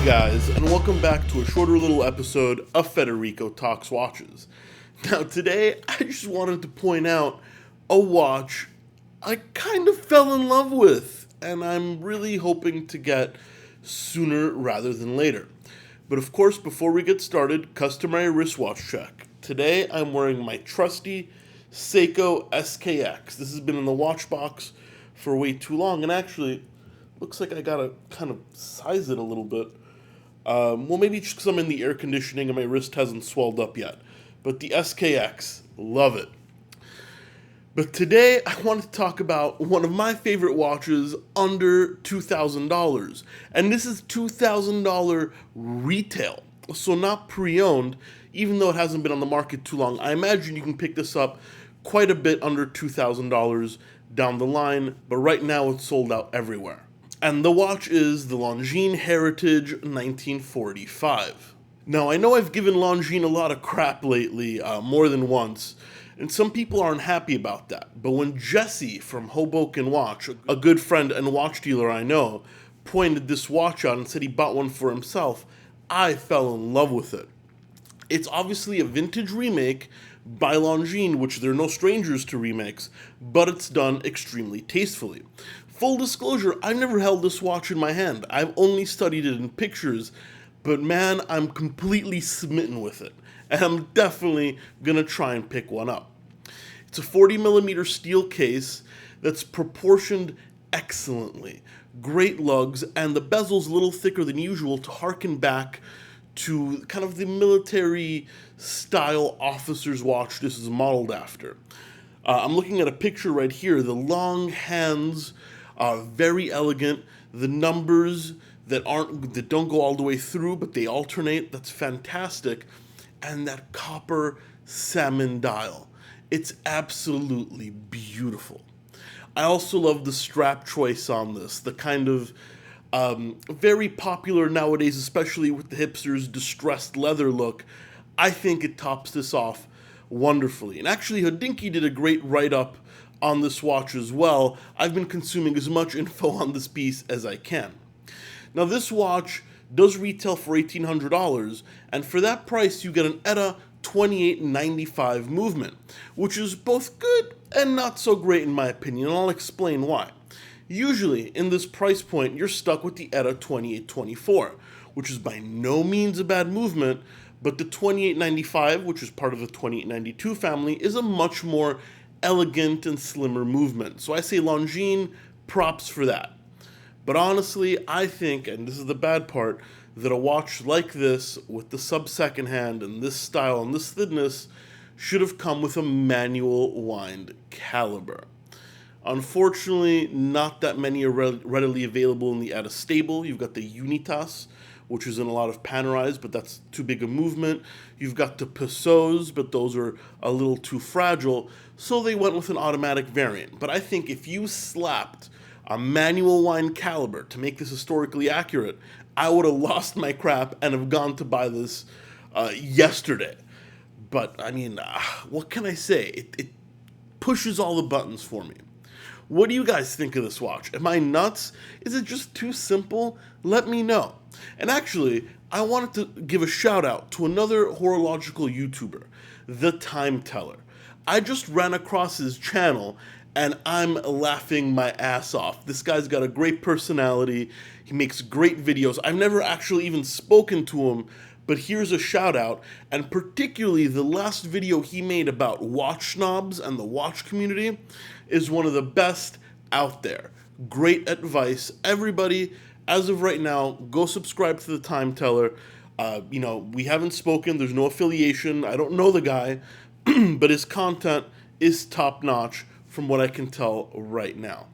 guys, and welcome back to a shorter little episode of Federico Talks Watches. Now today, I just wanted to point out a watch I kind of fell in love with, and I'm really hoping to get sooner rather than later. But of course, before we get started, customary wristwatch check. Today, I'm wearing my trusty Seiko SKX. This has been in the watch box for way too long, and actually, looks like I gotta kind of size it a little bit. Well, maybe just because I'm in the air conditioning and my wrist hasn't swelled up yet. But the SKX, love it. But today, I want to talk about one of my favorite watches under $2,000. And this is $2,000 retail. So not pre-owned, even though it hasn't been on the market too long. I imagine you can pick this up quite a bit under $2,000 down the line. But right now, it's sold out everywhere. And the watch is the Longines Heritage 1945. Now, I know I've given Longines a lot of crap lately, more than once, and some people aren't happy about that. But when Jesse from Hoboken Watch, a good friend and watch dealer I know, pointed this watch out and said he bought one for himself, I fell in love with it. It's obviously a vintage remake by Longines, which they're no strangers to remakes, but it's done extremely tastefully. Full disclosure, I've never held this watch in my hand. I've only studied it in pictures, but man, I'm completely smitten with it. And I'm definitely gonna try and pick one up. It's a 40mm steel case that's proportioned excellently. Great lugs, and the bezel's a little thicker than usual to harken back to kind of the military style officer's watch this is modeled after. I'm looking at a picture right here. The long hands are very elegant. The numbers that don't go all the way through, but they alternate, that's fantastic. And that copper salmon dial. It's absolutely beautiful. I also love the strap choice on this, the kind of very popular nowadays, especially with the hipsters, distressed leather look. I think it tops this off wonderfully. And actually, Hodinkee did a great write-up on this watch as well. I've been consuming as much info on this piece as I can. Now, this watch does retail for $1,800, and for that price, you get an ETA 2895 movement, which is both good and not so great in my opinion, and I'll explain why. Usually, in this price point, you're stuck with the ETA 2824, which is by no means a bad movement, but the 2895, which is part of the 2892 family, is a much more elegant and slimmer movement. So I say Longines, props for that. But honestly, I think, and this is the bad part, that a watch like this, with the sub-second hand and this style and this thinness, should have come with a manual wind caliber. Unfortunately, not that many are readily available in the ETA stable. You've got the Unitas, which is in a lot of Panerais, but that's too big a movement. You've got the Peugeots, but those are a little too fragile, so they went with an automatic variant. But I think if you slapped a manual wind caliber to make this historically accurate, I would have lost my crap and have gone to buy this yesterday. But, I mean, what can I say? It pushes all the buttons for me. What do you guys think of this watch? Am I nuts? Is it just too simple? Let me know. And actually, I wanted to give a shout out to another horological YouTuber, The Time Teller. I just ran across his channel and I'm laughing my ass off. This guy's got a great personality. He makes great videos. I've never actually even spoken to him, but here's a shout out, and particularly the last video he made about watch snobs and the watch community is one of the best out there. Great advice. Everybody, as of right now, go subscribe to The Time Teller. We haven't spoken. There's no affiliation. I don't know the guy, but his content is top-notch from what I can tell right now.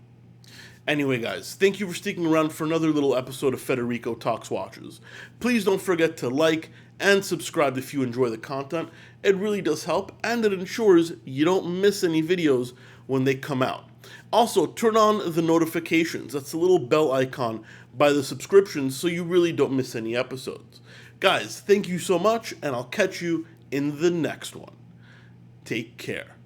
Anyway, guys, thank you for sticking around for another little episode of Federico Talks Watches. Please don't forget to like and subscribe if you enjoy the content. It really does help, and it ensures you don't miss any videos when they come out. Also, turn on the notifications. That's the little bell icon by the subscription so you really don't miss any episodes. Guys, thank you so much, and I'll catch you in the next one. Take care.